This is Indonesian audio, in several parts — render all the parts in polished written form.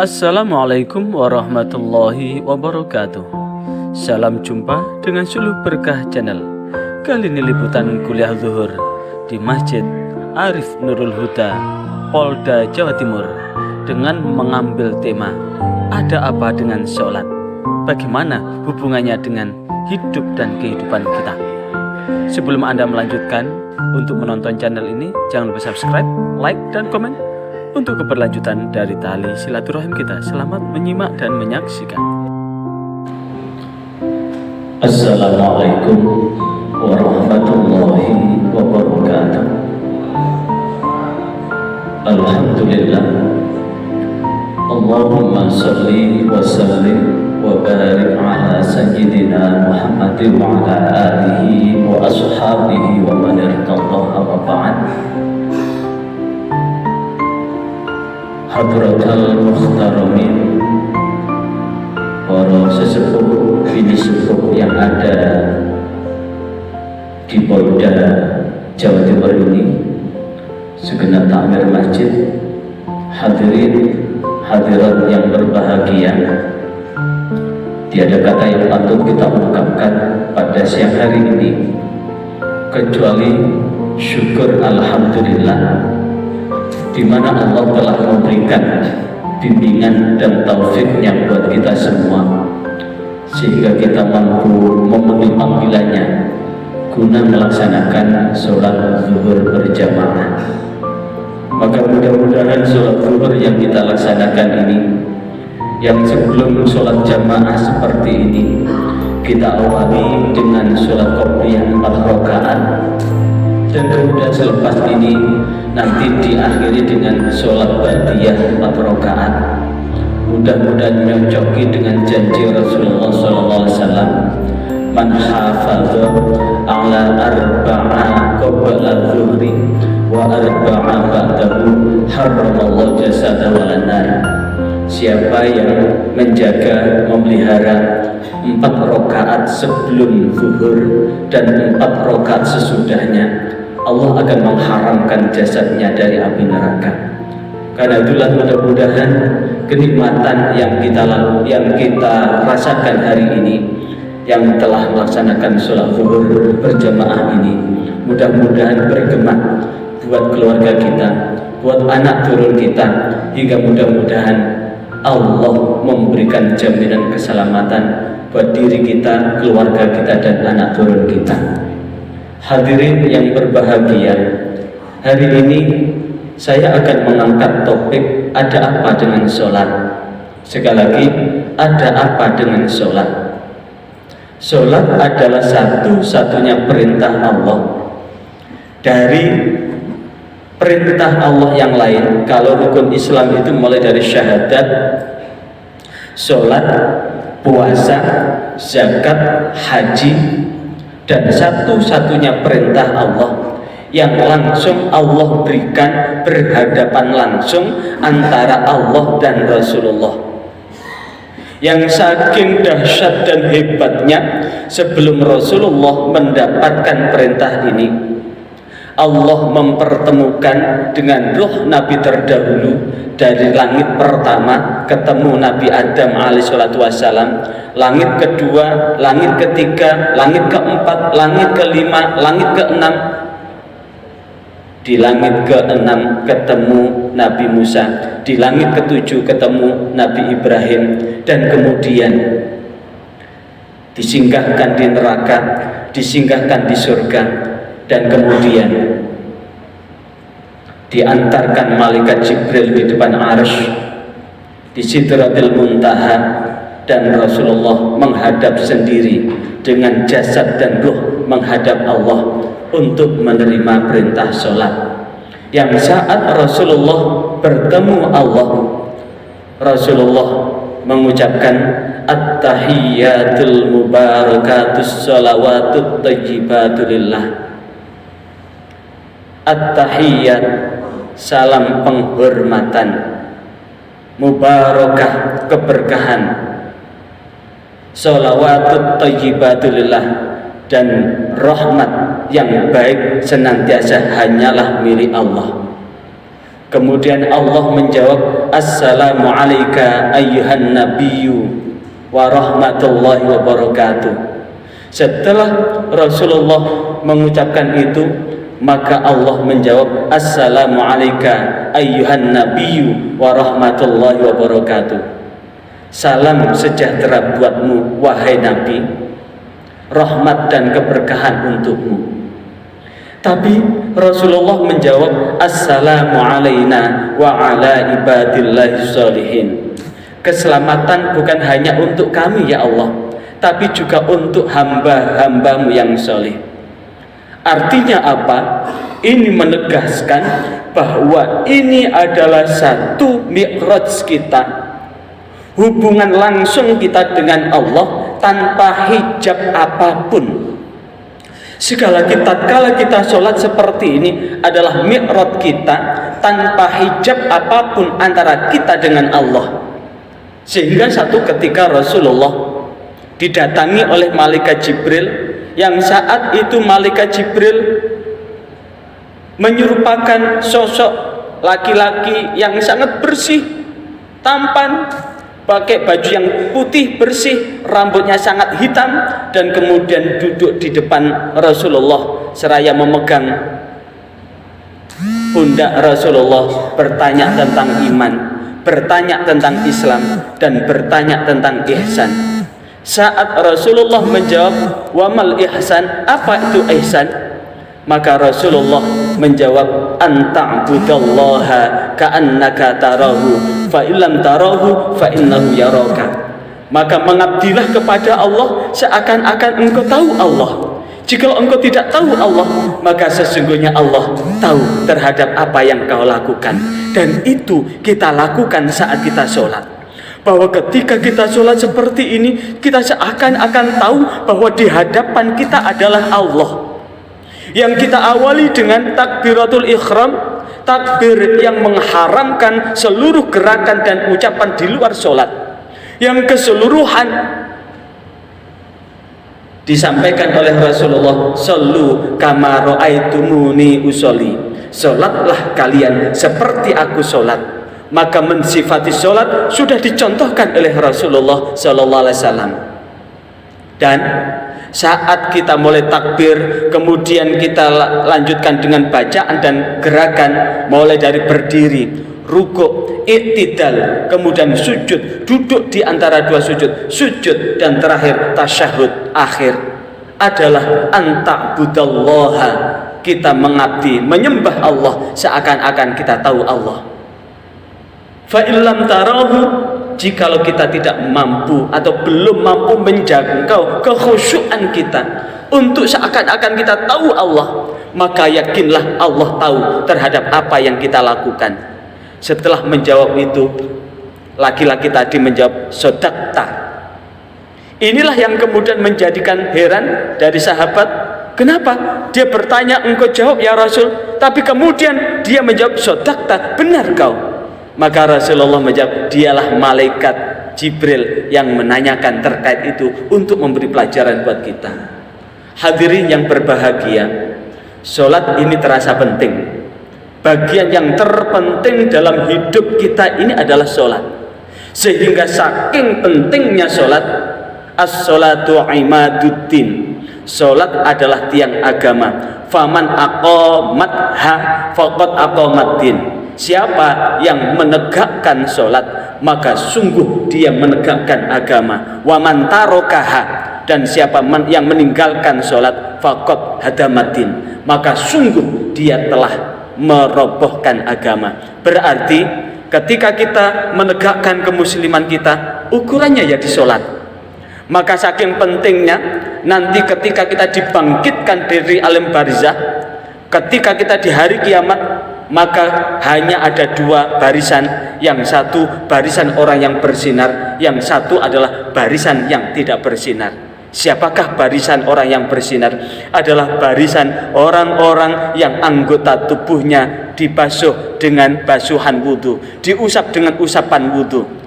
Assalamualaikum warahmatullahi wabarakatuh. Salam jumpa dengan Suluh Berkah Channel. Kali ini liputan kuliah zuhur di Masjid Arif Nurul Huda, Polda Jawa Timur, dengan mengambil tema "Ada apa dengan sholat? Bagaimana hubungannya dengan hidup dan kehidupan kita?" Sebelum Anda melanjutkan, untuk menonton channel ini jangan lupa subscribe, like, dan komen untuk keberlanjutan dari tali silaturahim kita. Selamat menyimak dan menyaksikan. Assalamualaikum warahmatullahi wabarakatuh. Alhamdulillah, Allahumma salli wa sallim wa barik ala sayyidina Muhammadin wa ala alihi wa ashabihi wa man irtadaha wa ba'd. Hadratal Mukhtaramin, para sesepuh bini sepuh yang ada di Polda Jawa Timur ini, segenap takmir masjid, hadirin hadirat yang berbahagia, tiada kata yang patut kita ungkapkan pada siang hari ini kecuali syukur alhamdulillah, di mana Allah telah memberikan bimbingan dan taufiknya buat kita semua, sehingga kita mampu memenuhi panggilannya guna melaksanakan sholat zuhur berjamaah. Maka mudah-mudahan sholat zuhur yang kita laksanakan ini, yang sebelum sholat jamaah seperti ini, kita awali dengan sholat qobliyah 4 rakaat, dan kemudian selepas ini nanti diakhiri dengan sholat ba'diyah 4 rakaat. Mudah-mudahan mencocoki dengan janji Rasulullah SAW, man hafadha ala arba'a qabla zuhri wa arba'a ba'dahu harramallahu jasada wal nar. Siapa yang menjaga, memelihara 4 rakaat sebelum zuhur dan 4 rakaat sesudahnya, Allah akan mengharamkan jasadnya dari api neraka. Karena itulah mudah-mudahan kenikmatan yang kita rasakan hari ini, yang telah melaksanakan sholat zuhur berjamaah ini, mudah-mudahan bergema buat keluarga kita, buat anak turun kita, hingga mudah-mudahan Allah memberikan jaminan keselamatan buat diri kita, keluarga kita, dan anak turun kita. Hadirin yang berbahagia, hari ini saya akan mengangkat topik ada apa dengan sholat. Sekali lagi, ada apa dengan sholat? Sholat adalah satu-satunya perintah Allah. Dari perintah Allah yang lain, kalau rukun Islam itu mulai dari syahadat, sholat, puasa, zakat, haji, dan satu-satunya perintah Allah yang langsung Allah berikan berhadapan langsung antara Allah dan Rasulullah, yang saking dahsyat dan hebatnya, sebelum Rasulullah mendapatkan perintah ini, Allah mempertemukan dengan ruh Nabi terdahulu. Dari langit pertama ketemu Nabi Adam alaihissalatu wassalam, langit kedua, langit ketiga, langit keempat, langit kelima, langit keenam. Di langit keenam ketemu Nabi Musa, di langit ketujuh ketemu Nabi Ibrahim, dan kemudian disinggahkan di neraka, disinggahkan di surga, dan kemudian diantarkan malaikat Jibril di depan arsy di Sidratil Muntaha, dan Rasulullah menghadap sendiri dengan jasad dan ruh menghadap Allah untuk menerima perintah sholat. Yang saat Rasulullah bertemu Allah, Rasulullah mengucapkan at-tahiyyatul mubarakatus sholawatut thayyibatu lillah. At-tahiyyat, salam penghormatan, mubarakah, keberkahan, sholawatut thayyibatulillah, dan rahmat yang baik senantiasa hanyalah milik Allah. Kemudian Allah menjawab, Assalamu alayka ayyuhan nabiyyu wa rahmatullahi wa barakatuh. Setelah Rasulullah mengucapkan itu, maka Allah menjawab, Assalamu alayka ayyuhan nabiyyu wa rahmatullahi wa barakatuh. Salam sejahtera buatmu wahai Nabi, rahmat dan keberkahan untukmu. Tapi Rasulullah menjawab, Assalamu alayna wa ala ibadillahi sholihin. Keselamatan bukan hanya untuk kami ya Allah, tapi juga untuk hamba-hambamu yang soleh. Artinya apa? Ini menegaskan bahwa ini adalah satu mi'raj kita, hubungan langsung kita dengan Allah tanpa hijab apapun. Segala kita, kala kita sholat seperti ini adalah mi'raj kita tanpa hijab apapun antara kita dengan Allah. Sehingga satu ketika Rasulullah didatangi oleh malaikat Jibril, yang saat itu malaikat Jibril menyerupakan sosok laki-laki yang sangat bersih, tampan, pakai baju yang putih bersih, rambutnya sangat hitam, dan kemudian duduk di depan Rasulullah seraya memegang pundak Rasulullah, bertanya tentang iman, bertanya tentang Islam, dan bertanya tentang ihsan. Saat Rasulullah menjawab, wa mal ihsan, apa itu ihsan? Maka Rasulullah menjawab, anta'budallaha ka'annaka tarahu fa illam tarahu fa innahu yaraka. Maka mengabdilah kepada Allah seakan-akan engkau tahu Allah. Jika engkau tidak tahu Allah, maka sesungguhnya Allah tahu terhadap apa yang kau lakukan. Dan itu kita lakukan saat kita sholat. Bahwa ketika kita sholat seperti ini, kita seakan-akan tahu bahwa di hadapan kita adalah Allah. Yang kita awali dengan takbiratul ihram, takbir yang mengharamkan seluruh gerakan dan ucapan di luar sholat, yang keseluruhan disampaikan oleh Rasulullah, sallu kama ra'aitumuni usolli, sholatlah kalian seperti aku sholat. Maka mensifati sholat sudah dicontohkan oleh Rasulullah Sallallahu Alaihi Wasallam. Dan saat kita mulai takbir, kemudian kita lanjutkan dengan bacaan dan gerakan, mulai dari berdiri, rukuk, i'tidal, kemudian sujud, duduk di antara dua sujud, sujud, dan terakhir tasyahud akhir adalah anta'budallaha, kita mengabdi, menyembah Allah seakan-akan kita tahu Allah. Fa illam tarahu, jikalau kita tidak mampu atau belum mampu menjangkau kekhusyuan kita untuk seakan-akan kita tahu Allah, maka yakinlah Allah tahu terhadap apa yang kita lakukan. Setelah menjawab itu, laki-laki tadi menjawab, sodakta. Inilah yang kemudian menjadikan heran dari sahabat. Kenapa? Dia bertanya, engkau jawab ya Rasul, tapi kemudian dia menjawab, sodakta, benar kau. Maka Rasulullah menjawab, dialah malaikat Jibril yang menanyakan terkait itu untuk memberi pelajaran buat kita. Hadirin yang berbahagia, sholat ini terasa penting. Bagian yang terpenting dalam hidup kita ini adalah sholat. Sehingga saking pentingnya sholat, as-sholatu imaduddin, sholat adalah tiang agama. Faman aqamatha faqad aqamaddin. Siapa yang menegakkan sholat, maka sungguh dia menegakkan agama. Wa man tarokaha, dan siapa yang meninggalkan sholat, faqad hadamaddin, maka sungguh dia telah merobohkan agama. Berarti ketika kita menegakkan kemusliman kita, ukurannya ya di sholat. Maka saking pentingnya nanti ketika kita dibangkitkan dari alam barzah, ketika kita di hari kiamat, maka hanya ada dua barisan. Yang satu barisan orang yang bersinar, yang satu adalah barisan yang tidak bersinar. Siapakah barisan orang yang bersinar? Adalah barisan orang-orang yang anggota tubuhnya dibasuh dengan basuhan wudu, diusap dengan usapan wudu.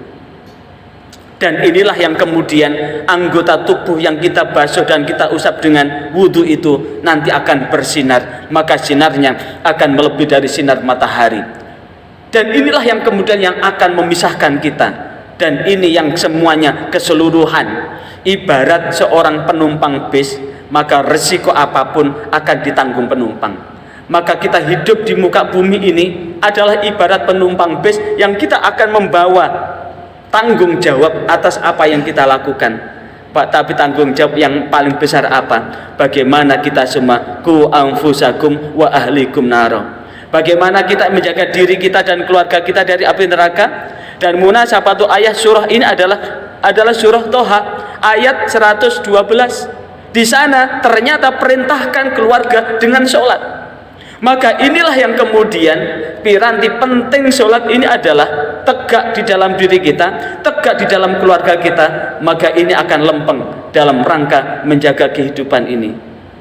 Dan inilah yang kemudian anggota tubuh yang kita basuh dan kita usap dengan wudu itu nanti akan bersinar. Maka sinarnya akan melebihi dari sinar matahari. Dan inilah yang kemudian yang akan memisahkan kita. Dan ini yang semuanya keseluruhan. Ibarat seorang penumpang bis, maka resiko apapun akan ditanggung penumpang. Maka kita hidup di muka bumi ini adalah ibarat penumpang bis yang kita akan membawa tanggung jawab atas apa yang kita lakukan. Pak, tapi tanggung jawab yang paling besar apa? Bagaimana kita semua ku anfusakum wa ahlikum naro. Bagaimana kita menjaga diri kita dan keluarga kita dari api neraka. Dan munasabatu ayat surah ini adalah surah Toha ayat 112. Di sana ternyata perintahkan keluarga dengan sholat. Maka inilah yang kemudian piranti penting sholat ini adalah tegak di dalam diri kita, tegak di dalam keluarga kita. Maka ini akan lempeng dalam rangka menjaga kehidupan ini.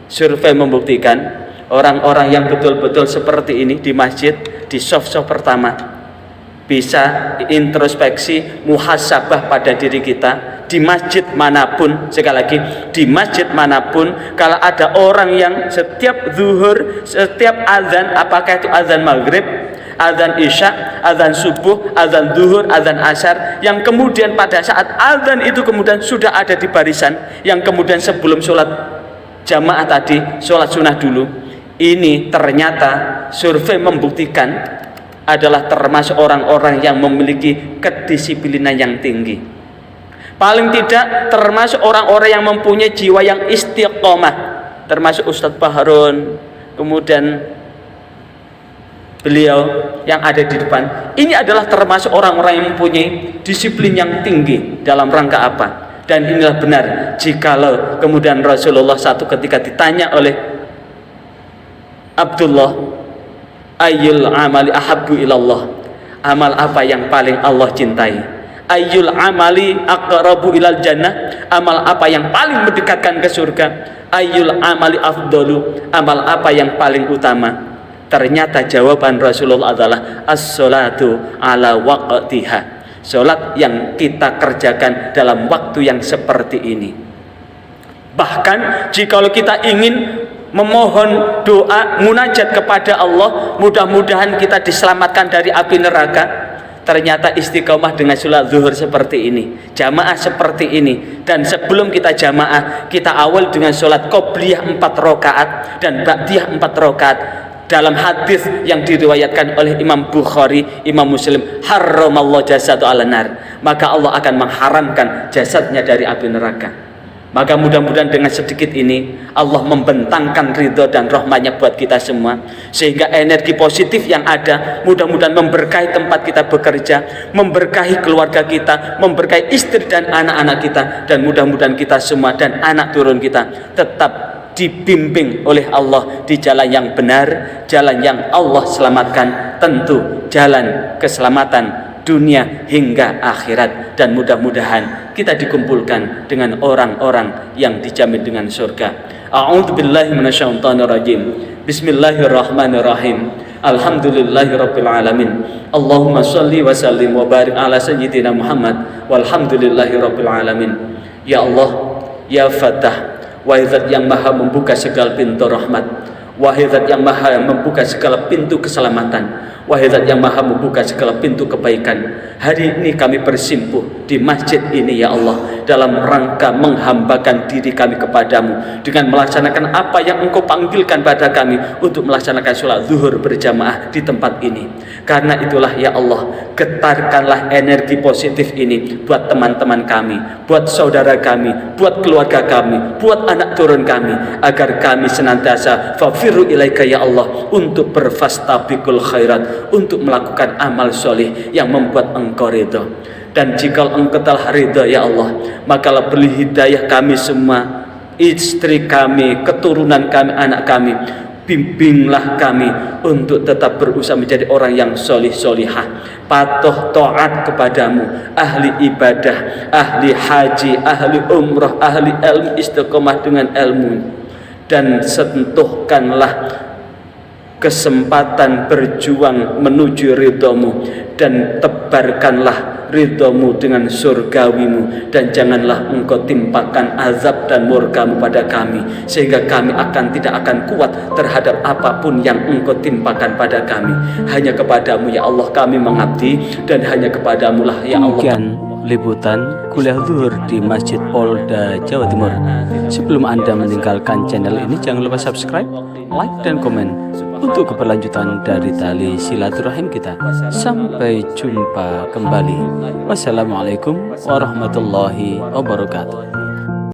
Survei membuktikan orang-orang yang betul-betul seperti ini di masjid, di soft-soft pertama, bisa introspeksi, muhasabah pada diri kita. Di masjid manapun, sekali lagi, di masjid manapun, kalau ada orang yang setiap zuhur, setiap azan, apakah itu azan maghrib, azan isya, azan subuh, azan zuhur, azan asar, yang kemudian pada saat azan itu kemudian sudah ada di barisan, yang kemudian sebelum sholat jamaah tadi, sholat sunnah dulu. Ini ternyata survei membuktikan adalah termasuk orang-orang yang memiliki kedisiplinan yang tinggi. Paling tidak termasuk orang-orang yang mempunyai jiwa yang istiqomah, termasuk Ustadz Baharun, kemudian beliau yang ada di depan. Ini adalah termasuk orang-orang yang mempunyai disiplin yang tinggi dalam rangka apa? Dan inilah benar jikalau kemudian Rasulullah satu ketika ditanya oleh Abdullah, ayyul amali ahabbu ilallah, amal apa yang paling Allah cintai? Ayyul amali aqrabu ilal jannah, amal apa yang paling mendekatkan ke surga? Ayyul amali afdalu, amal apa yang paling utama? Ternyata jawaban Rasulullah adalah as-salatu ala waqtiha, salat yang kita kerjakan dalam waktu yang seperti ini. Bahkan jikalau kita ingin memohon doa munajat kepada Allah, mudah-mudahan kita diselamatkan dari api neraka, ternyata istiqomah dengan sholat zuhur seperti ini, jamaah seperti ini. Dan sebelum kita jamaah, kita awal dengan sholat qobliyah 4 rakaat dan ba'diyah 4 rakaat. Dalam hadis yang diriwayatkan oleh Imam Bukhari, Imam Muslim, harramallahu jasadu ala nar, maka Allah akan mengharamkan jasadnya dari api neraka. Maka mudah-mudahan dengan sedikit ini Allah membentangkan ridho dan rahmatnya buat kita semua, sehingga energi positif yang ada mudah-mudahan memberkahi tempat kita bekerja, memberkahi keluarga kita, memberkahi istri dan anak-anak kita, dan mudah-mudahan kita semua dan anak turun kita tetap dibimbing oleh Allah di jalan yang benar, jalan yang Allah selamatkan, tentu jalan keselamatan dunia hingga akhirat. Dan mudah-mudahan kita dikumpulkan dengan orang-orang yang dijamin dengan surga. A'udzubillahi minasyaitonirrajim. Bismillahirrahmanirrahim. Alhamdulillahirabbil alamin. Allahumma shalli wa sallim wa barik ala sayyidina Muhammad walhamdulillahirabbil alamin. Ya Allah, ya Fatah, wahai Zat yang maha membuka segala pintu rahmat, wahai Zat yang maha membuka segala pintu keselamatan, wahai Zat yang maha membuka segala pintu kebaikan. Hari ini kami bersimpuh di masjid ini ya Allah, dalam rangka menghambakan diri kami kepadamu dengan melaksanakan apa yang Engkau panggilkan pada kami untuk melaksanakan sholat zuhur berjamaah di tempat ini. Karena itulah ya Allah, getarkanlah energi positif ini buat teman-teman kami, buat saudara kami, buat keluarga kami, buat anak turun kami, agar kami senantiasa fafiru ilaika ya Allah, untuk berfastabiqul khairat, untuk melakukan amal soleh yang membuat Engkau ridha. Dan jika Engkau telah ridha ya Allah, maka beri hidayah kami semua, istri kami, keturunan kami, anak kami. Bimbinglah kami untuk tetap berusaha menjadi orang yang solih-solihah, patuh taat kepadamu, ahli ibadah, ahli haji, ahli umrah, ahli ilmu, istiqomah dengan ilmu. Dan sentuhkanlah kesempatan berjuang menuju ridhomu, dan tebarkanlah ridhomu dengan surgawimu, dan janganlah engkau timpakan azab dan murkamu pada kami, sehingga kami tidak akan kuat terhadap apapun yang engkau timpakan pada kami. Hanya kepadamu ya Allah kami mengabdi, dan hanya kepadamu lah ya Allah. Demikian liputan kuliah zuhur di Masjid Polda Jawa Timur. Sebelum Anda meninggalkan channel ini, jangan lupa subscribe, like, dan komen untuk keberlanjutan dari tali silaturahim kita. Sampai jumpa kembali. Wassalamualaikum warahmatullahi wabarakatuh.